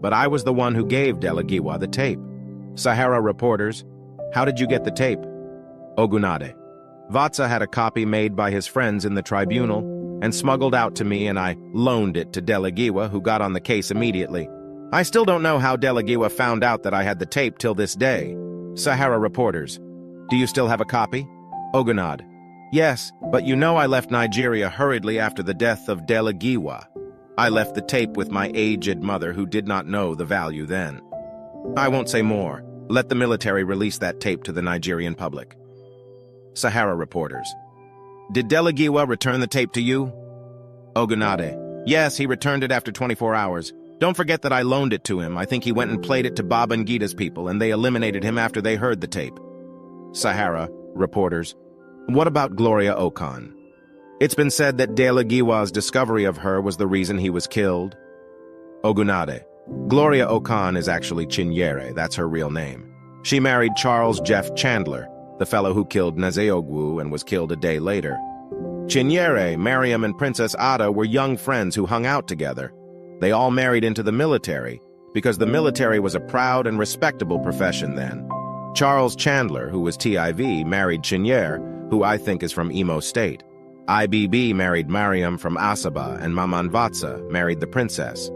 but I was the one who gave Delegiwa the tape. Sahara reporters, how did you get the tape? Ogunade. Vatsa had a copy made by his friends in the tribunal and smuggled out to me, and I loaned it to Delegiwa, who got on the case immediately. I still don't know how Delegiwa found out that I had the tape till this day. Sahara reporters, do you still have a copy? Ogunade. Yes, but you know I left Nigeria hurriedly after the death of Delegiwa. I left the tape with my aged mother, who did not know the value then. I won't say more. Let the military release that tape to the Nigerian public. Sahara reporters. Did Delegiwa return the tape to you? Ogunade. Yes, he returned it after 24 hours. Don't forget that I loaned it to him. I think he went and played it to Babangida's people, and they eliminated him after they heard the tape. Sahara reporters. What about Gloria Okan? It's been said that Delegiwa's discovery of her was the reason he was killed. Ogunade. Gloria Okan is actually Chinyere, that's her real name. She married Charles Jeff Chandler, the fellow who killed Nazeogwu and was killed a day later. Chinyere, Mariam, and Princess Ada were young friends who hung out together. They all married into the military, because the military was a proud and respectable profession then. Charles Chandler, who was TIV, married Chinyere, who I think is from Imo State. IBB married Mariam from Asaba, and Maman Vatsa married the princess.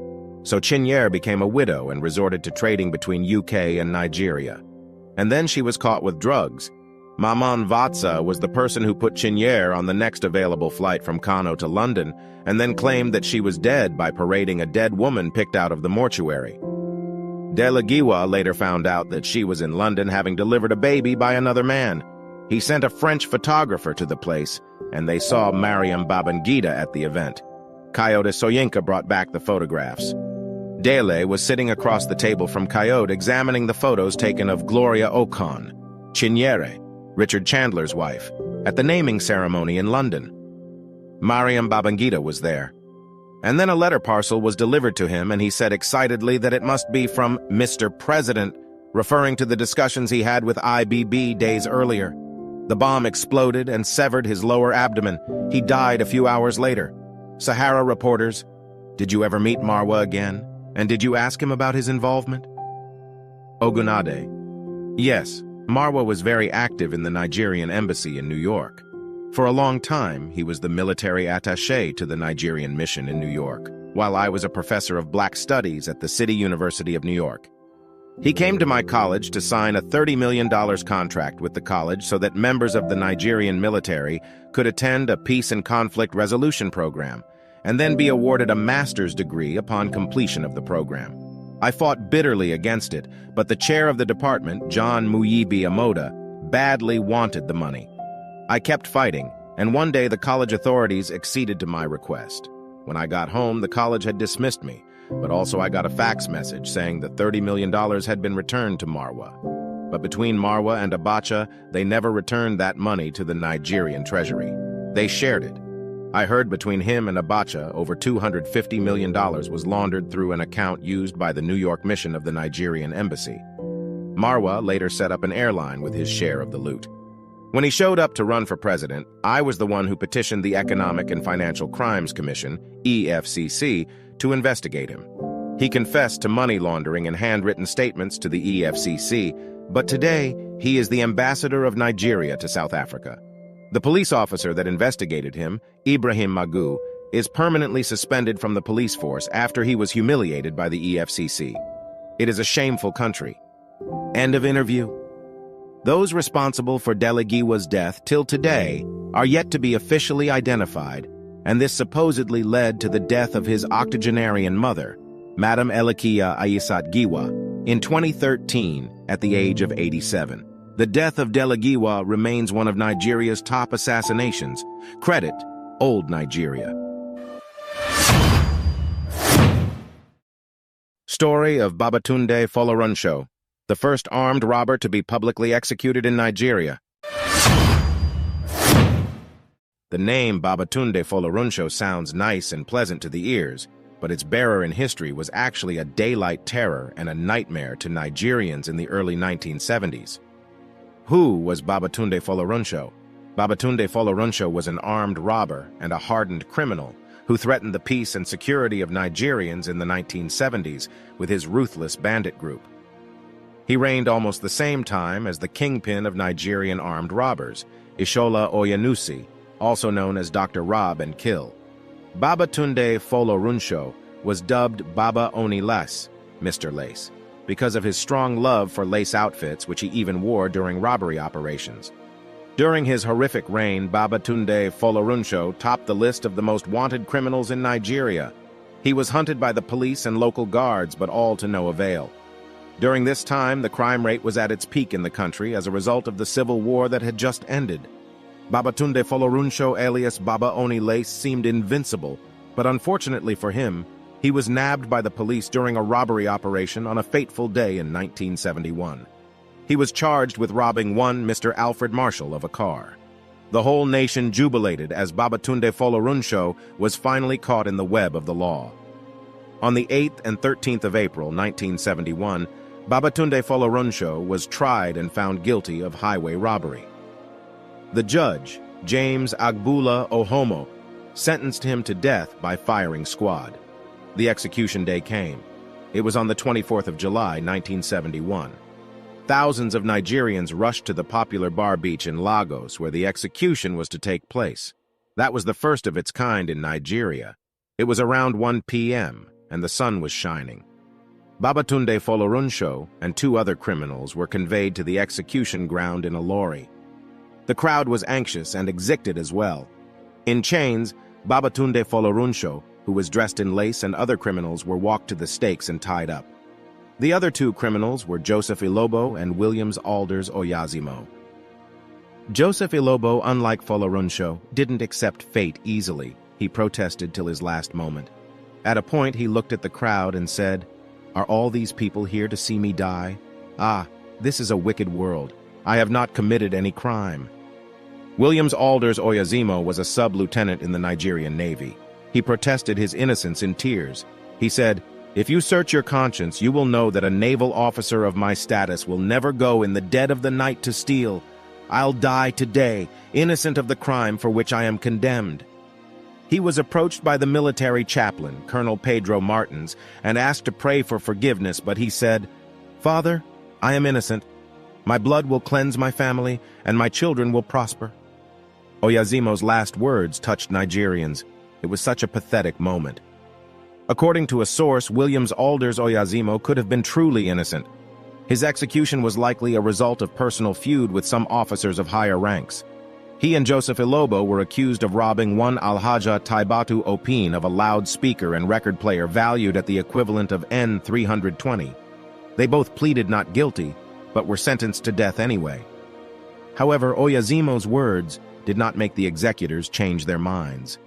So Chinyere became a widow and resorted to trading between UK and Nigeria. And then she was caught with drugs. Maman Vatsa was the person who put Chinyere on the next available flight from Kano to London, and then claimed that she was dead by parading a dead woman picked out of the mortuary. Delegiwa later found out that she was in London having delivered a baby by another man. He sent a French photographer to the place, and they saw Mariam Babangida at the event. Coyote Soyinka brought back the photographs. Dele was sitting across the table from Coyote examining the photos taken of Gloria Okan, Chinyere, Richard Chandler's wife, at the naming ceremony in London. Mariam Babangida was there. And then a letter parcel was delivered to him, and he said excitedly that it must be from Mr. President, referring to the discussions he had with IBB days earlier. The bomb exploded and severed his lower abdomen. He died a few hours later. Sahara reporters, did you ever meet Marwa again? And did you ask him about his involvement? Ogunade. Yes, Marwa was very active in the Nigerian embassy in New York. For a long time, he was the military attaché to the Nigerian mission in New York, while I was a professor of Black Studies at the City University of New York. He came to my college to sign a $30 million contract with the college so that members of the Nigerian military could attend a peace and conflict resolution program, and then be awarded a master's degree upon completion of the program. I fought bitterly against it, but the chair of the department, John Muyibi Amoda, badly wanted the money. I kept fighting, and one day the college authorities acceded to my request. When I got home, the college had dismissed me, but also I got a fax message saying that $30 million had been returned to Marwa. But between Marwa and Abacha, they never returned that money to the Nigerian treasury. They shared it. I heard between him and Abacha over $250 million was laundered through an account used by the New York mission of the Nigerian embassy. Marwa later set up an airline with his share of the loot. When he showed up to run for president, I was the one who petitioned the Economic and Financial Crimes Commission, EFCC, to investigate him. He confessed to money laundering and handwritten statements to the EFCC, but today he is the ambassador of Nigeria to South Africa. The police officer that investigated him, Ibrahim Magu, is permanently suspended from the police force after he was humiliated by the EFCC. It is a shameful country. End of interview. Those responsible for Delegiwa's death till today are yet to be officially identified, and this supposedly led to the death of his octogenarian mother, Madam Elikia Aisat Giwa, in 2013 at the age of 87. The death of Delagiwa remains one of Nigeria's top assassinations. Credit, Old Nigeria. Story of Babatunde Folorunsho, the first armed robber to be publicly executed in Nigeria. The name Babatunde Folorunsho sounds nice and pleasant to the ears, but its bearer in history was actually a daylight terror and a nightmare to Nigerians in the early 1970s. Who was Babatunde Folorunsho? Babatunde Folorunsho was an armed robber and a hardened criminal who threatened the peace and security of Nigerians in the 1970s with his ruthless bandit group. He reigned almost the same time as the kingpin of Nigerian armed robbers, Ishola Oyanusi, also known as Dr. Rob and Kill. Babatunde Folorunsho was dubbed Baba Oni Lace, Mr. Lace, because of his strong love for lace outfits, which he even wore during robbery operations. During his horrific reign, Babatunde Folorunsho topped the list of the most wanted criminals in Nigeria. He was hunted by the police and local guards, but all to no avail. During this time, the crime rate was at its peak in the country as a result of the civil war that had just ended. Babatunde Folorunsho, alias Baba Oni Lace, seemed invincible, but unfortunately for him, he was nabbed by the police during a robbery operation on a fateful day in 1971. He was charged with robbing one Mr. Alfred Marshall of a car. The whole nation jubilated as Babatunde Folorunsho was finally caught in the web of the law. On the 8th and 13th of April 1971, Babatunde Folorunsho was tried and found guilty of highway robbery. The judge, James Agbula Ohomo, sentenced him to death by firing squad. The execution day came. It was on the 24th of July, 1971. Thousands of Nigerians rushed to the popular bar beach in Lagos, where the execution was to take place. That was the first of its kind in Nigeria. It was around 1 p.m., and the sun was shining. Babatunde Folorunsho and two other criminals were conveyed to the execution ground in a lorry. The crowd was anxious and excited as well. In chains, Babatunde Folorunsho, who was dressed in lace, and other criminals were walked to the stakes and tied up. The other two criminals were Joseph Ilobo and Williams Alders Oyazimo. Joseph Ilobo, unlike Folorunsho, didn't accept fate easily. He protested till his last moment. At a point, he looked at the crowd and said, "Are all these people here to see me die? Ah, this is a wicked world. I have not committed any crime." Williams Alders Oyazimo was a sub-lieutenant in the Nigerian Navy. He protested his innocence in tears. He said, "If you search your conscience, you will know that a naval officer of my status will never go in the dead of the night to steal. I'll die today, innocent of the crime for which I am condemned." He was approached by the military chaplain, Colonel Pedro Martins, and asked to pray for forgiveness, but he said, "Father, I am innocent. My blood will cleanse my family, and my children will prosper." Oyazimo's last words touched Nigerians. It was such a pathetic moment. According to a source, Williams Alders Oyazimo could have been truly innocent. His execution was likely a result of personal feud with some officers of higher ranks. He and Joseph Ilobo were accused of robbing one Alhaja Taibatu Opin of a loudspeaker and record player valued at the equivalent of N$320. They both pleaded not guilty, but were sentenced to death anyway. However, Oyazimo's words did not make the executors change their minds.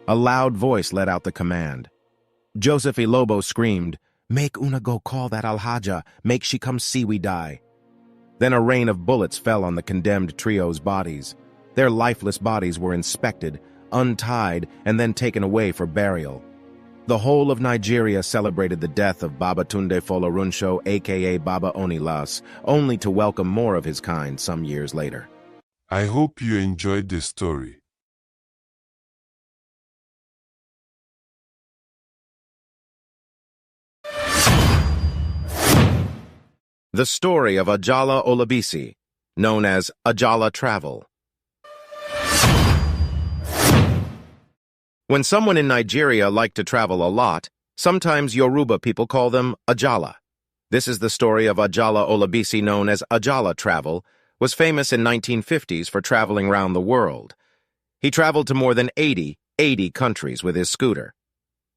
A loud voice let out the command. Joseph Ilobo screamed, "Make Una go call that Alhaja, make she come see we die." Then a rain of bullets fell on the condemned trio's bodies. Their lifeless bodies were inspected, untied, and then taken away for burial. The whole of Nigeria celebrated the death of Babatunde Folorunsho, aka Baba Oni Lace, only to welcome more of his kind some years later. I hope you enjoyed this story. The story of Ajala Olabisi, known as Ajala Travel. When someone in Nigeria liked to travel a lot, sometimes Yoruba people call them Ajala. This is the story of Ajala Olabisi, known as Ajala Travel, was famous in 1950s for traveling around the world. He traveled to more than 80 countries with his scooter.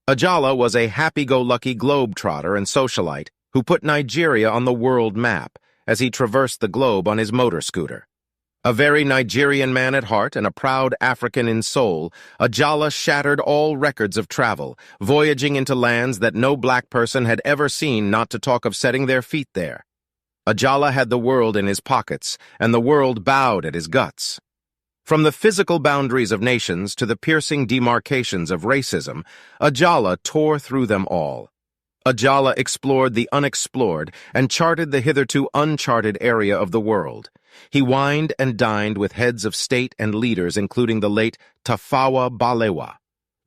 Ajala was a happy-go-lucky globetrotter and socialite who put Nigeria on the world map, as he traversed the globe on his motor scooter. A very Nigerian man at heart and a proud African in soul, Ajala shattered all records of travel, voyaging into lands that no black person had ever seen, not to talk of setting their feet there. Ajala had the world in his pockets, and the world bowed at his guts. From the physical boundaries of nations to the piercing demarcations of racism, Ajala tore through them all. Ajala explored the unexplored and charted the hitherto uncharted area of the world. He wined and dined with heads of state and leaders, including the late Tafawa Balewa,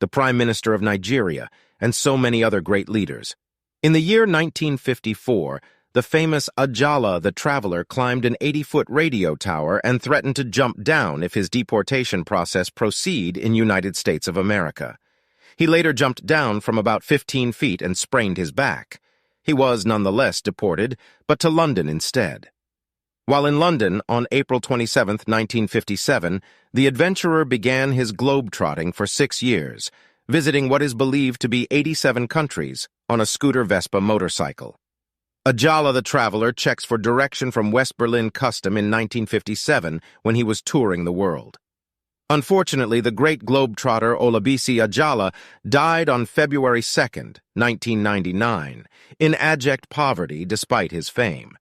the Prime Minister of Nigeria, and so many other great leaders. In the year 1954, the famous Ajala the Traveler climbed an 80-foot radio tower and threatened to jump down if his deportation process proceed in United States of America. He later jumped down from about 15 feet and sprained his back. He was nonetheless deported, but to London instead. While in London on April 27, 1957, the adventurer began his globe-trotting for 6 years, visiting what is believed to be 87 countries on a scooter Vespa motorcycle. Ajala the Traveler checks for direction from West Berlin Custom in 1957 when he was touring the world. Unfortunately, the great globetrotter Olabisi Ajala died on February 2, 1999, in abject poverty despite his fame.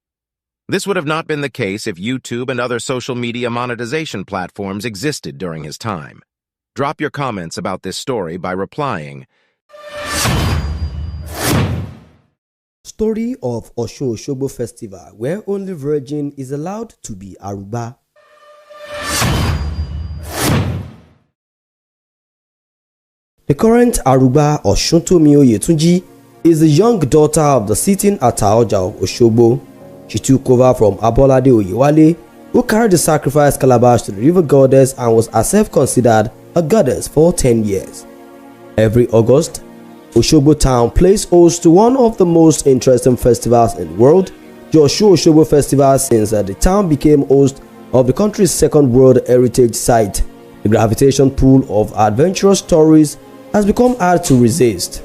This would have not been the case if YouTube and other social media monetization platforms existed during his time. Drop your comments about this story by replying. Story of Osun-Osogbo Festival, where only virgin is allowed to be Aruba. The current Aruba Osuntomi Oyetunji is the young daughter of the sitting Ataoja of Osogbo. She took over from Abolade Oyewale, who carried the sacrifice calabash to the river goddess and was herself considered a goddess for 10 years. Every August, Osogbo town plays host to one of the most interesting festivals in the world, the Osun-Osogbo Festival, since the town became host of the country's second World Heritage Site. The gravitation pool of adventurous tourists has become hard to resist.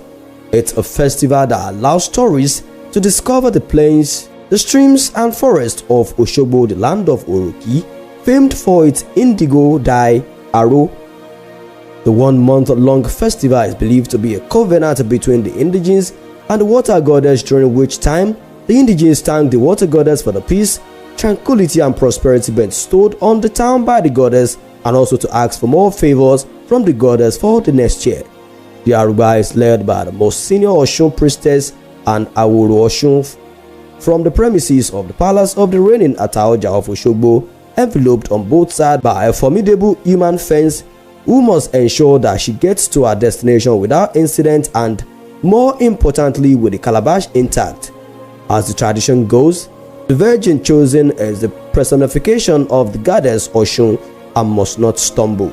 It's a festival that allows tourists to discover the plains, the streams and forests of Osogbo, the land of Oroki, famed for its indigo dye aro. The 1-month-long festival is believed to be a covenant between the indigenes and the water goddess, during which time the indigenes thank the water goddess for the peace, tranquility and prosperity bestowed on the town by the goddess, and also to ask for more favors from the goddess for the next year. The Aruba is led by the most senior Osun priestess and Aworo Osun from the premises of the palace of the reigning Ataoja of Osogbo, enveloped on both sides by a formidable human fence, who must ensure that she gets to her destination without incident and, more importantly, with the calabash intact. As the tradition goes, the virgin chosen is the personification of the goddess Osun and must not stumble.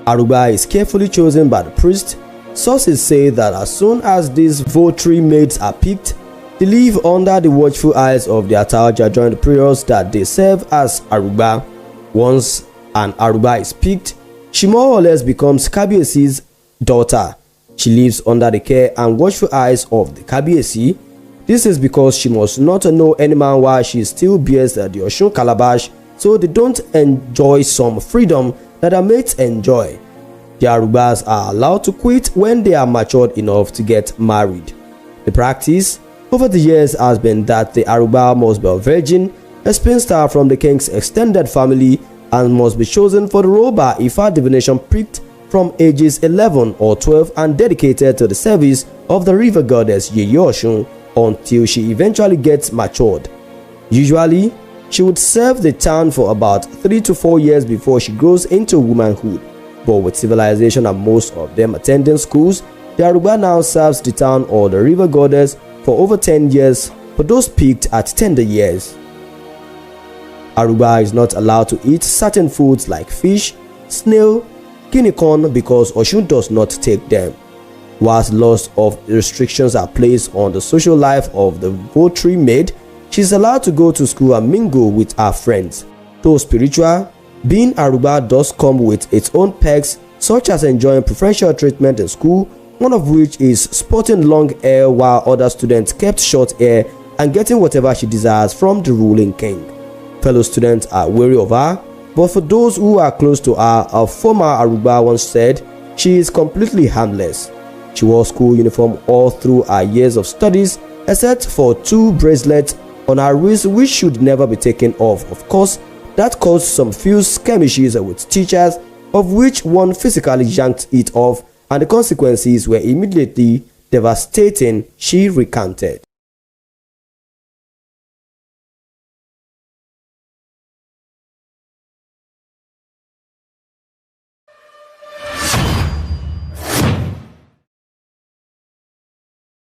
Aruba is carefully chosen by the priest. Sources say that as soon as these votary maids are picked, they live under the watchful eyes of the Ataoja during the periods that they serve as Aruba. Once an Aruba is picked, she more or less becomes Kabiesi's daughter. She lives under the care and watchful eyes of the Kabiesi. This is because she must not know any man while she still bears the Osun calabash, so they don't enjoy some freedom that their mates enjoy. The Arubas are allowed to quit when they are matured enough to get married. The practice over the years has been that the Aruba must be a virgin, a spinster from the king's extended family, and must be chosen for the role by Ifa divination picked from ages 11 or 12 and dedicated to the service of the river goddess Yeye Osun until she eventually gets matured. Usually, she would serve the town for about 3 to 4 years before she grows into womanhood. But with civilization and most of them attending schools, the Aruba now serves the town or the river goddess for over 10 years for those picked at tender years. Aruba is not allowed to eat certain foods like fish, snail, guinea corn because Osun does not take them. Whilst lots of restrictions are placed on the social life of the votary maid, she is allowed to go to school and mingle with her friends. Though spiritual, being Aruba does come with its own perks, such as enjoying preferential treatment in school, one of which is sporting long hair while other students kept short hair and getting whatever she desires from the ruling king. Fellow students are wary of her, but for those who are close to her, a former Aruba once said, she is completely harmless. She wore school uniform all through her years of studies, except for 2 bracelets on her wrist which should never be taken off. Of course, that caused some few skirmishes with teachers, of which one physically yanked it off, and the consequences were immediately devastating, she recanted.